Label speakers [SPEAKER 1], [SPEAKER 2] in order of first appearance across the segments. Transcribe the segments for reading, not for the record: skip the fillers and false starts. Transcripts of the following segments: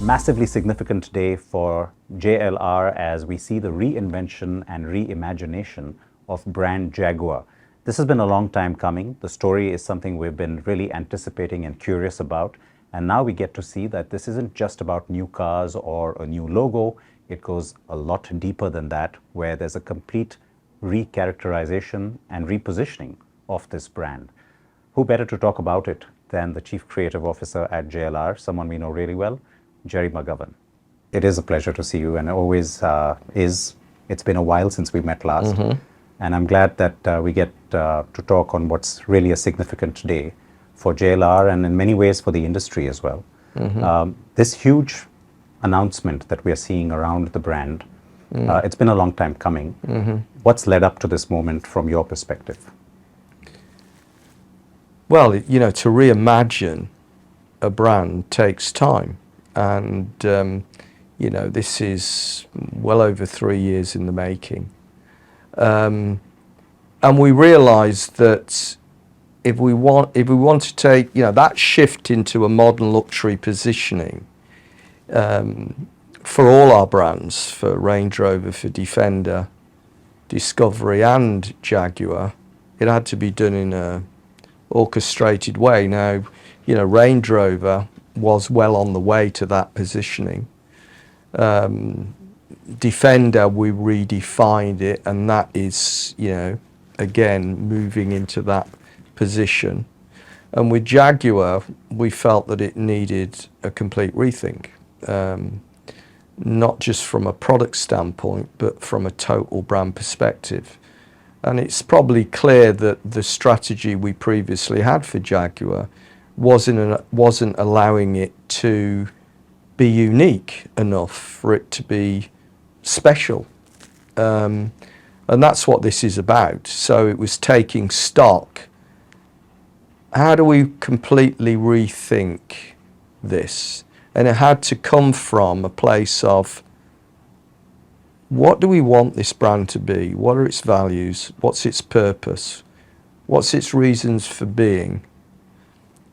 [SPEAKER 1] massively significant day for JLR as we see the reinvention and reimagination of brand Jaguar. This has been a long time coming. The story is something we've been really anticipating and curious about. And now we get to see that this isn't just about new cars or a new logo. It goes a lot deeper than that, where there's a complete recharacterization and repositioning of this brand. Who better to talk about it than the Chief Creative Officer at JLR, someone we know really well, Gerry McGovern. It is a pleasure to see you, and it always is. It's been a while since we met last, and I'm glad that we get to talk on what's really a significant day for JLR and in many ways for the industry as well. This huge announcement that we are seeing around the brand, it's been a long time coming. What's led up to this moment from your perspective?
[SPEAKER 2] Well, you know, to reimagine a brand takes time. And, you know, this is well over 3 years in the making. And we realized that if we want to take, you know, that shift into a modern luxury positioning for all our brands, for Range Rover, for Defender, Discovery and Jaguar, it had to be done in a orchestrated way. Now, you know, Range Rover was well on the way to that positioning. Defender, we redefined it, and that is, you know, again, moving into that position. And with Jaguar, we felt that it needed a complete rethink, not just from a product standpoint, but from a total brand perspective. And it's probably clear that the strategy we previously had for Jaguar wasn't allowing it to be unique enough for it to be special. And that's what this is about. So it was taking stock. How do we completely rethink this? And it had to come from a place of, what do we want this brand to be? What are its values? What's its purpose? What's its reasons for being?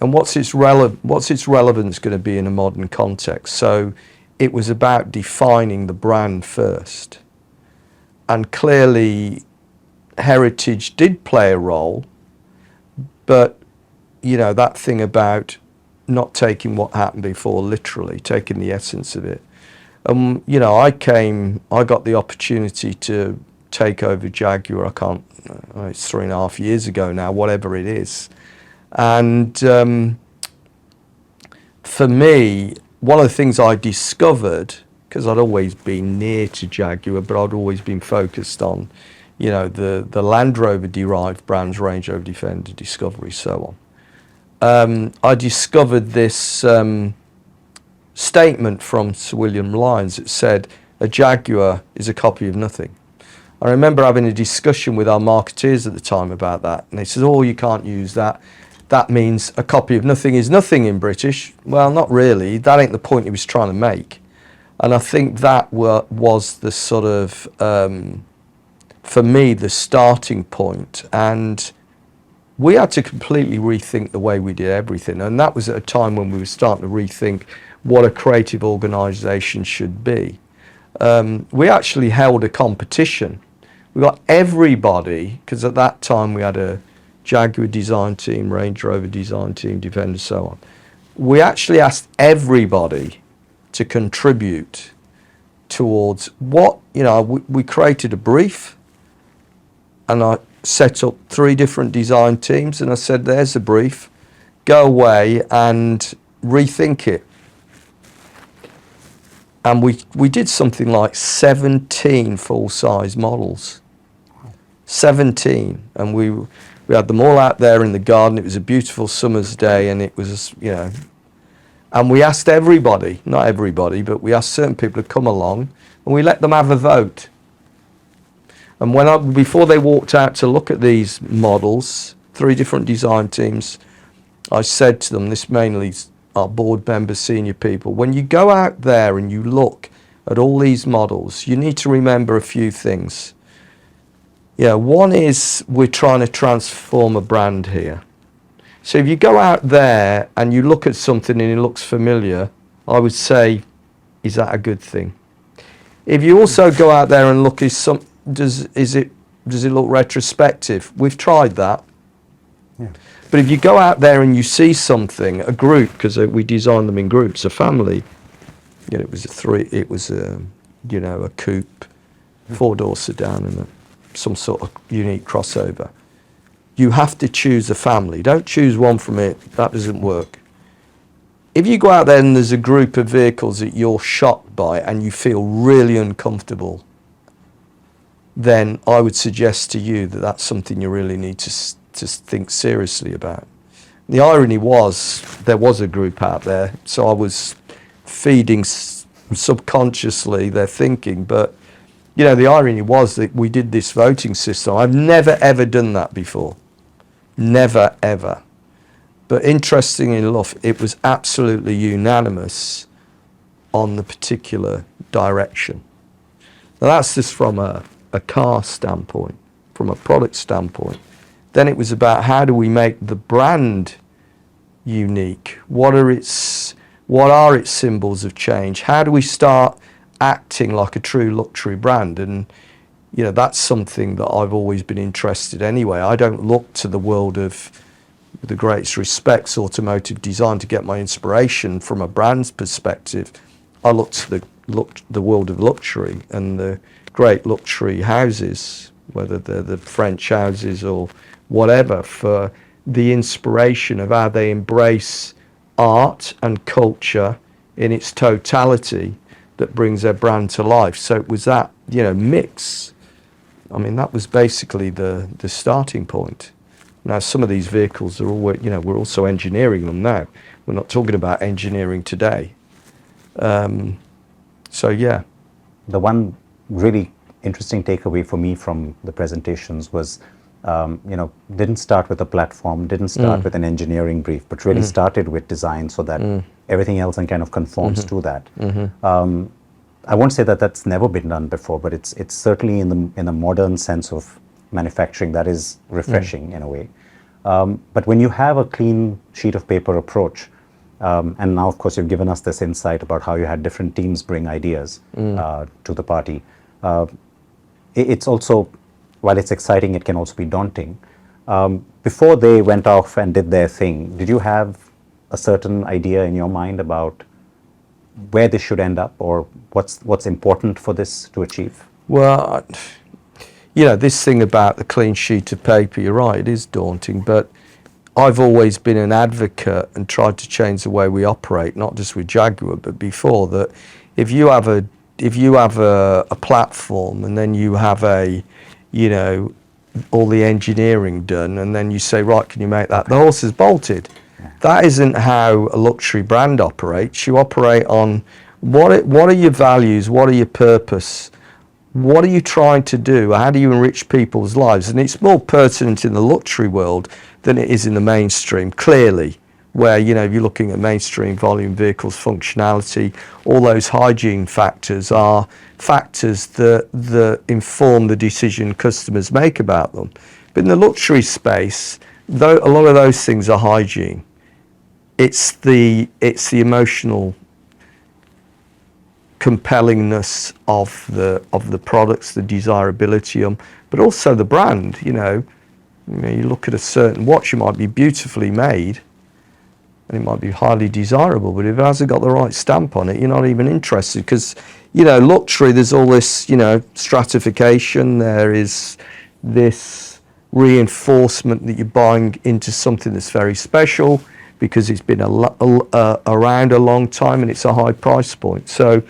[SPEAKER 2] And what's its relevance going to be in a modern context? So it was about defining the brand first. And clearly, heritage did play a role, but, you know, that thing about not taking what happened before literally, taking the essence of it. You know, I got the opportunity to take over Jaguar, it's 3.5 years ago now, whatever it is. And for me, one of the things I discovered, because I'd always been near to Jaguar, but I'd always been focused on, you know, the Land Rover derived brands, Range Rover, Defender, Discovery, so on. I discovered this statement from Sir William Lyons that said, a Jaguar is a copy of nothing. I remember having a discussion with our marketeers at the time about that, and they said, oh, you can't use that. That means a copy of nothing is nothing in British. Well, not really. That ain't the point he was trying to make. And I think that was the sort of, for me, the starting point. And we had to completely rethink the way we did everything. And that was at a time when we were starting to rethink what a creative organisation should be. We actually held a competition. We got everybody, because at that time we had a Jaguar design team, Range Rover design team, Defender, so on. We actually asked everybody to contribute towards what, you know, we created a brief, and I set up 3 different design teams, and I said, there's a brief, go away and rethink it. And we did something like 17 full-size models. 17, and we had them all out there in the garden. It was a beautiful summer's day, and it was, you know, and we asked everybody, not everybody, but we asked certain people to come along, and we let them have a vote. And before they walked out to look at these models, 3 different design teams, I said to them, this mainly our board members, senior people, when you go out there and you look at all these models, you need to remember a few things. Yeah, one is we're trying to transform a brand here. So if you go out there and you look at something and it looks familiar, I would say is that a good thing? If you also go out there and look, does it look retrospective? We've tried that.
[SPEAKER 1] Yeah.
[SPEAKER 2] But if you go out there and you see something, a group, because we designed them in groups, a family, you know, it was a coupe, 4-door sedan and some sort of unique crossover. You have to choose a family. Don't choose one from it. That doesn't work. If you go out there and there's a group of vehicles that you're shocked by and you feel really uncomfortable, then I would suggest to you that that's something you really need to think seriously about. The irony was there was a group out there, so I was feeding subconsciously their thinking, but you know, the irony was that we did this voting system. I've never ever done that before. Never ever. But interestingly enough, it was absolutely unanimous on the particular direction. Now that's just from a car standpoint, from a product standpoint. Then it was about how do we make the brand unique? What are its symbols of change? How do we start acting like a true luxury brand? And you know, that's something that I've always been interested anyway. I don't look to the world of, with the greatest respects, automotive design to get my inspiration from a brand's perspective. I look to the world of luxury and the great luxury houses, whether they're the French houses or whatever, for the inspiration of how they embrace art and culture in its totality that brings their brand to life. So it was that, you know, mix. I mean, that was basically the starting point. Now, some of these vehicles are all, you know, we're also engineering them now. We're not talking about engineering today. So, yeah.
[SPEAKER 1] The one really interesting takeaway for me from the presentations was, you know, didn't start with a platform, didn't start with an engineering brief, but really started with design so that everything else and kind of conforms to that. I won't say that that's never been done before, but it's certainly in the modern sense of manufacturing that is refreshing in a way. But when you have a clean sheet of paper approach, and now of course you've given us this insight about how you had different teams bring ideas to the party, it's also, while it's exciting, it can also be daunting. Before they went off and did their thing, did you have a certain idea in your mind about where this should end up, or what's important for this to achieve?
[SPEAKER 2] Well, you know, this thing about the clean sheet of paper, you're right, it is daunting, but I've always been an advocate and tried to change the way we operate, not just with Jaguar, but before that. If you have a platform and then you have you know, all the engineering done, and then you say, right, can you make that? The horse is bolted. That isn't how a luxury brand operates. You operate on what are your values, what are your purpose, what are you trying to do, how do you enrich people's lives? And it's more pertinent in the luxury world than it is in the mainstream, clearly, where, you know, if you're looking at mainstream volume vehicles, functionality, all those hygiene factors are factors that inform the decision customers make about them. But in the luxury space, though a lot of those things are hygiene, it's the emotional compellingness of the products, the desirability of them, but also the brand. You know, you look at a certain watch, it might be beautifully made and it might be highly desirable, but if it hasn't got the right stamp on it, you're not even interested, because, you know, luxury, there's all this, you know, stratification, there is this reinforcement that you're buying into something that's very special because it's been around a long time and it's a high price point. So,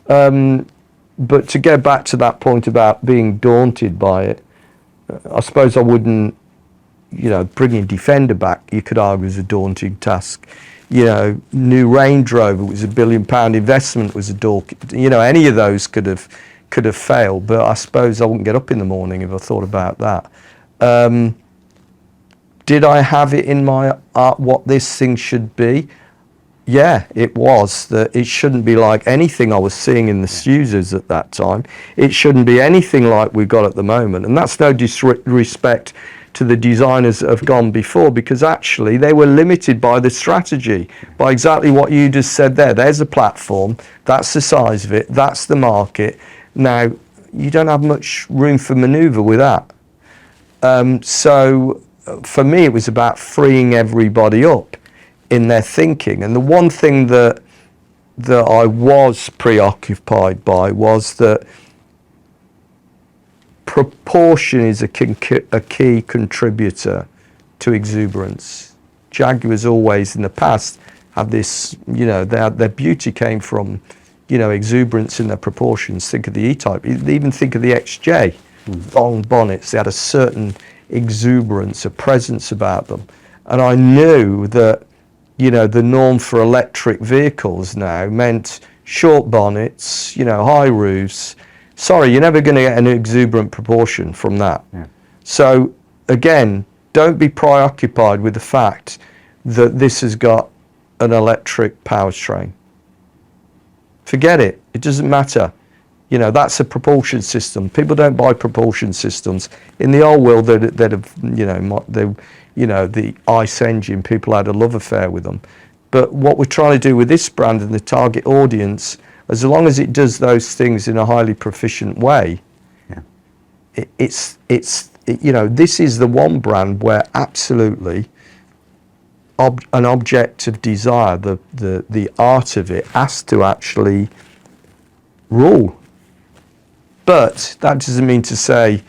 [SPEAKER 2] but to get back to that point about being daunted by it, I suppose I wouldn't, you know, bringing Defender back, you could argue, is a daunting task. You know, new Range Rover was £1 billion investment, was a daunting, you know, any of those could have failed, but I suppose I wouldn't get up in the morning if I thought about that. Did I have it in my art what this thing should be? Yeah, it was. That it shouldn't be like anything I was seeing in the users at that time. It shouldn't be anything like we've got at the moment. And that's no disrespect to the designers that have gone before, because actually they were limited by the strategy, by exactly what you just said there. There's a platform, that's the size of it, that's the market. Now, you don't have much room for maneuver with that. So for me, it was about freeing everybody up in their thinking. And the one thing that I was preoccupied by was that proportion is a key contributor to exuberance. Jaguars always in the past had this, you know, their beauty came from, you know, exuberance in their proportions. Think of the E-Type, even think of the XJ, long bonnets, they had a certain exuberance, a presence about them. And I knew that, you know, the norm for electric vehicles now meant short bonnets, you know, high roofs. Sorry, you're never going to get an exuberant proportion from that. Yeah. So again, don't be preoccupied with the fact that this has got an electric powertrain. Forget it. It doesn't matter. You know, that's a propulsion system. People don't buy propulsion systems. In the old world, they'd have, you know, the ICE engine, people had a love affair with them. But what we're trying to do with this brand and the target audience, as long as it does those things in a highly proficient way, yeah, you know, this is the one brand where absolutely an object of desire, the art of it, has to actually rule. But that doesn't mean to say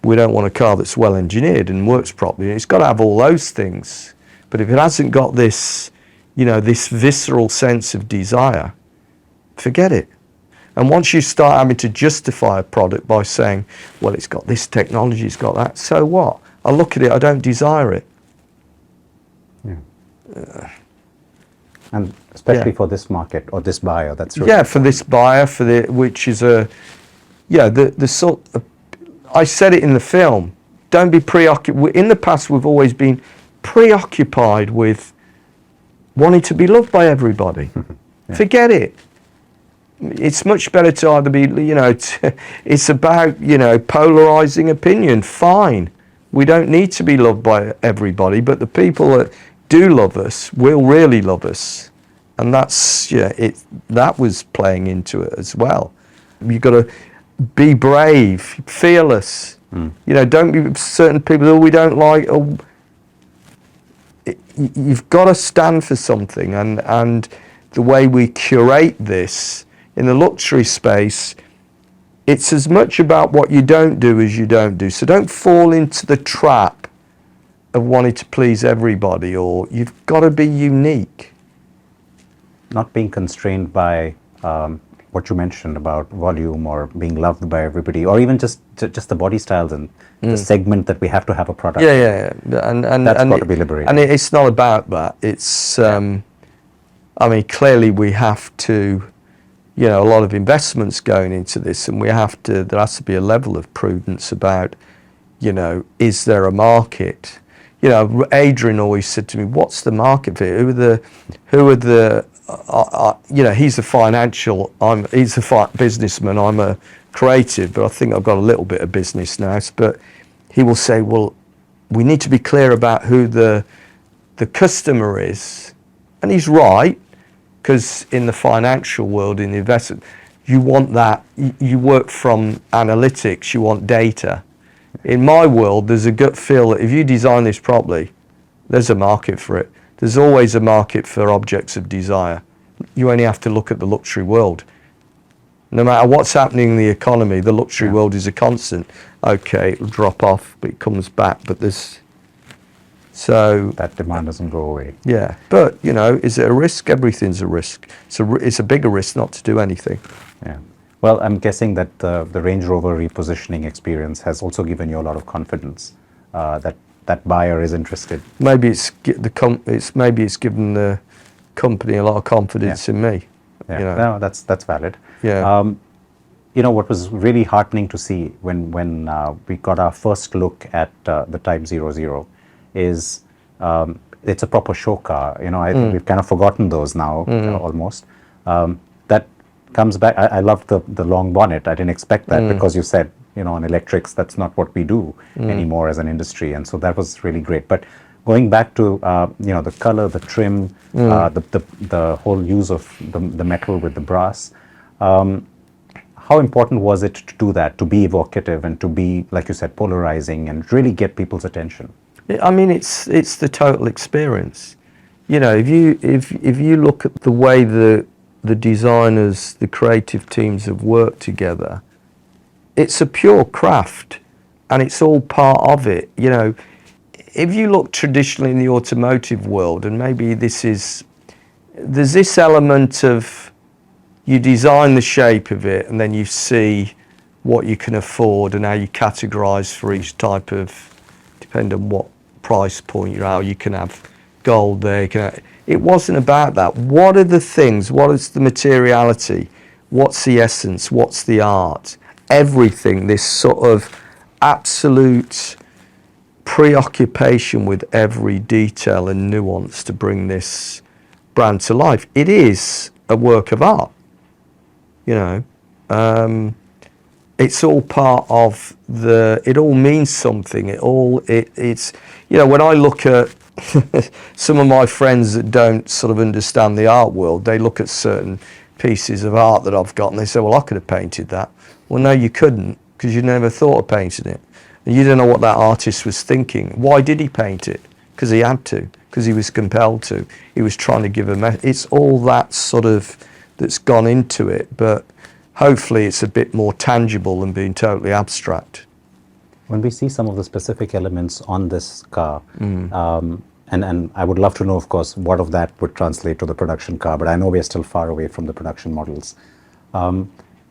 [SPEAKER 2] we don't want a car that's well engineered and works properly. It's got to have all those things. But if it hasn't got this, you know, this visceral sense of desire, forget it. And once you start having to justify a product by saying, well, it's got this technology, it's got that, so what? I look at it, I don't desire it.
[SPEAKER 1] Yeah. And especially for this market or this buyer, that's really
[SPEAKER 2] for this buyer, which is a, the sort of, I said it in the film, don't be preoccupied. In the past, we've always been preoccupied with wanting to be loved by everybody. Yeah. Forget it. It's much better to either be, you know, it's about, you know, polarizing opinion. Fine. We don't need to be loved by everybody, but the people that do love us will really love us. And that's, that was playing into it as well. You've got to be brave, fearless. You know, don't be certain people who we don't like. You've got to stand for something. And the way we curate this in the luxury space, it's as much about what you don't do as you don't do. So don't fall into the trap of wanting to please everybody, or you've got to be unique.
[SPEAKER 1] Not being constrained by what you mentioned about volume or being loved by everybody, or even just the body styles and the segment that we have to have a product.
[SPEAKER 2] Yeah. And
[SPEAKER 1] that's got to be liberating.
[SPEAKER 2] And it's not about that. It's, I mean, clearly we have to, you know, a lot of investments going into this, and there has to be a level of prudence about, you know, is there a market? You know, Adrian always said to me, what's the market for it? Who are the you know, he's he's a businessman, I'm a creative, but I think I've got a little bit of business now. But he will say, well, we need to be clear about who the customer is. And he's right, because in the financial world, in the investment, you want that, you work from analytics, you want data. In my world, there's a gut feel that if you design this properly, there's a market for it. There's always a market for objects of desire. You only have to look at the luxury world. No matter what's happening in the economy, the luxury world is a constant. Okay, it'll drop off, but it comes back. But so
[SPEAKER 1] that demand doesn't go away.
[SPEAKER 2] Yeah, but you know, is it a risk? Everything's a risk. It's a bigger risk not to do anything.
[SPEAKER 1] Yeah. Well, I'm guessing that the Range Rover repositioning experience has also given you a lot of confidence that buyer is interested.
[SPEAKER 2] Maybe it's given the company a lot of confidence in me.
[SPEAKER 1] Yeah,
[SPEAKER 2] you know?
[SPEAKER 1] No, that's valid.
[SPEAKER 2] Yeah.
[SPEAKER 1] You know, what was really heartening to see when we got our first look at the Type 00 is it's a proper show car. You know, I think we've kind of forgotten those now almost. That comes back. I loved the long bonnet. I didn't expect that because you said on electrics. That's not what we do anymore as an industry. And so that was really great. But going back to, the color, the trim, the whole use of the metal with the brass, how important was it to do that, to be evocative and to be, like you said, polarizing and really get people's attention?
[SPEAKER 2] I mean, it's the total experience. If you look at the way the designers, the creative teams have worked together, it's a pure craft, and it's all part of it. If you look traditionally in the automotive world, and maybe there's this element of, you design the shape of it and then you see what you can afford and how you categorize for each type of, depending on what price point you're at. You can have gold there. It wasn't about that. What are the things? What is the materiality? What's the essence? What's the art? Everything, this sort of absolute preoccupation with every detail and nuance to bring this brand to life. It is a work of art. It's all part of it all means something. It's when I look at some of my friends that don't sort of understand the art world, they look at certain pieces of art that I've got and they say, well, I could have painted that. Well, no, you couldn't, because you never thought of painting it. And you don't know what that artist was thinking. Why did he paint it? Because he had to, because he was compelled to. He was trying to give a message. It's all that sort of that's gone into it, but hopefully it's a bit more tangible than being totally abstract.
[SPEAKER 1] When we see some of the specific elements on this car, and I would love to know, of course, what of that would translate to the production car, but I know we're still far away from the production models.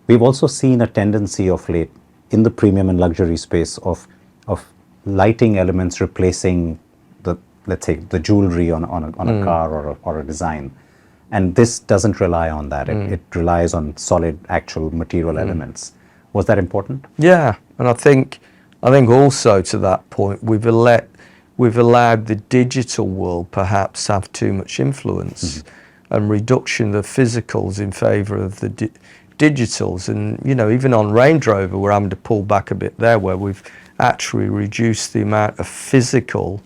[SPEAKER 1] We've also seen a tendency of late in the premium and luxury space of lighting elements replacing let's say, the jewelry on a car or a design. And this doesn't rely on that. It relies on solid, actual material elements. Was that important?
[SPEAKER 2] Yeah, and I think also to that point, we've allowed the digital world perhaps have too much influence and reduction of physicals in favour of the digitals. And even on Range Rover, we're having to pull back a bit there, where we've actually reduced the amount of physical,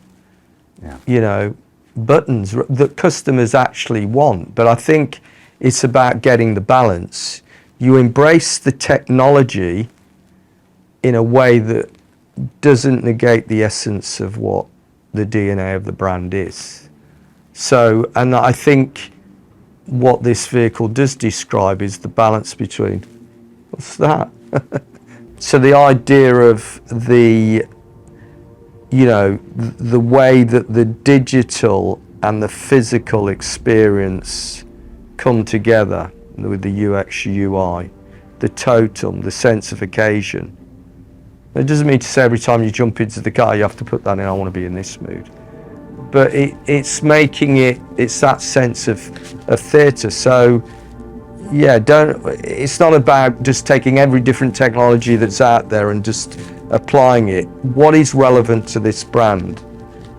[SPEAKER 2] buttons that customers actually want. But I think it's about getting the balance. You embrace the technology in a way that doesn't negate the essence of what the DNA of the brand is. So, and I think what this vehicle does describe is the balance between, what's that? So the idea of the way that the digital and the physical experience come together with the UX, UI, the totem, the sense of occasion. It doesn't mean to say every time you jump into the car you have to put that in, I want to be in this mood. But it's making it's that sense of theatre. So yeah, it's not about just taking every different technology that's out there and just applying it. What is relevant to this brand?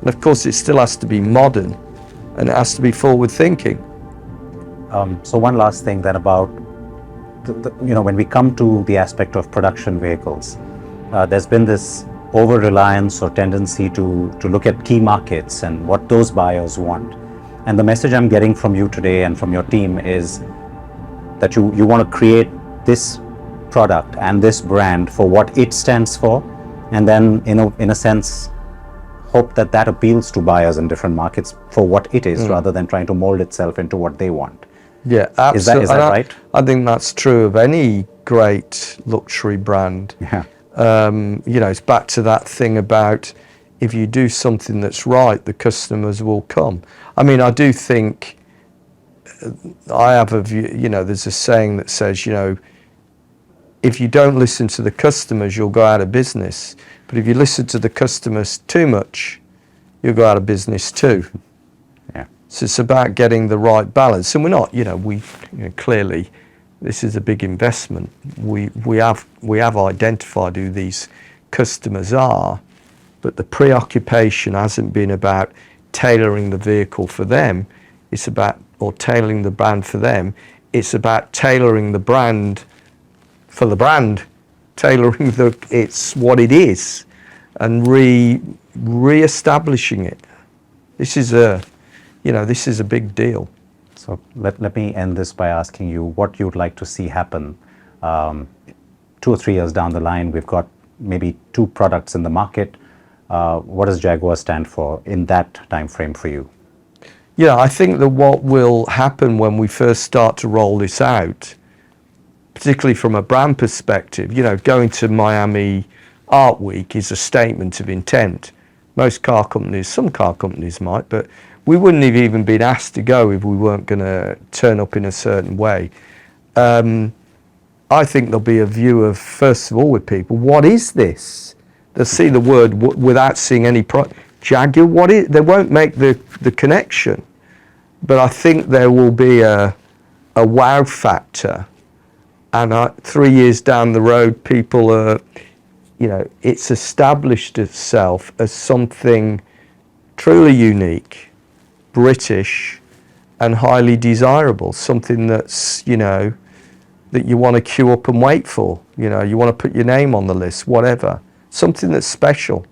[SPEAKER 2] And of course it still has to be modern and it has to be forward thinking.
[SPEAKER 1] So one last thing then about when we come to the aspect of production vehicles, there's been this over-reliance or tendency to look at key markets and what those buyers want. And the message I'm getting from you today and from your team is that you want to create this product and this brand for what it stands for, and then in a sense hope that appeals to buyers in different markets for what it is, rather than trying to mold itself into what they want.
[SPEAKER 2] Yeah, absolutely.
[SPEAKER 1] Is that right?
[SPEAKER 2] I think that's true of any great luxury brand.
[SPEAKER 1] Yeah.
[SPEAKER 2] It's back to that thing about, if you do something that's right, the customers will come. I mean, I do think, I have a view, there's a saying that says, if you don't listen to the customers, you'll go out of business. But if you listen to the customers too much, you'll go out of business too.
[SPEAKER 1] Yeah.
[SPEAKER 2] So it's about getting the right balance. And we're not, clearly, this is a big investment. We have identified who these customers are, but the preoccupation hasn't been about tailoring the vehicle for them. It's about, or tailoring the brand for them. It's about tailoring the brand for the brand. tailoring it's what it is, and re-establishing it. This is a big deal.
[SPEAKER 1] So let me end this by asking you what you'd like to see happen 2 or 3 years down the line. We've got maybe 2 products in the market. What does Jaguar stand for in that time frame for you?
[SPEAKER 2] Yeah, I think that what will happen when we first start to roll this out, particularly from a brand perspective, going to Miami Art Week is a statement of intent. Most car companies, some car companies might, but we wouldn't have even been asked to go if we weren't going to turn up in a certain way. I think there'll be a view of, first of all, with people, what is this? They'll see the word without seeing any Jaguar, what is? They won't make the connection, but I think there will be a wow factor. And 3 years down the road, people are, it's established itself as something truly unique, British, and highly desirable. Something that's, that you want to queue up and wait for. You want to put your name on the list, whatever. Something that's special.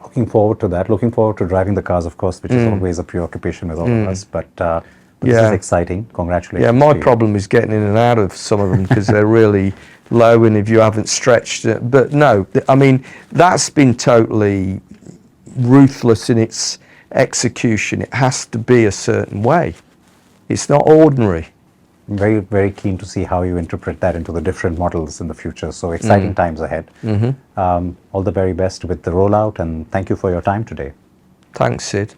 [SPEAKER 1] Looking forward to that. Looking forward to driving the cars, of course, which is always a preoccupation with all of us. But this is exciting. Congratulations.
[SPEAKER 2] Yeah, my problem is getting in and out of some of them because they're really low, and if you haven't stretched it. But no, I mean, that's been totally ruthless in its execution. It has to be a certain way. It's not ordinary.
[SPEAKER 1] I'm very, very keen to see how you interpret that into the different models in the future. So exciting times ahead. All the very best with the rollout, and thank you for your time today.
[SPEAKER 2] Thanks, Sid.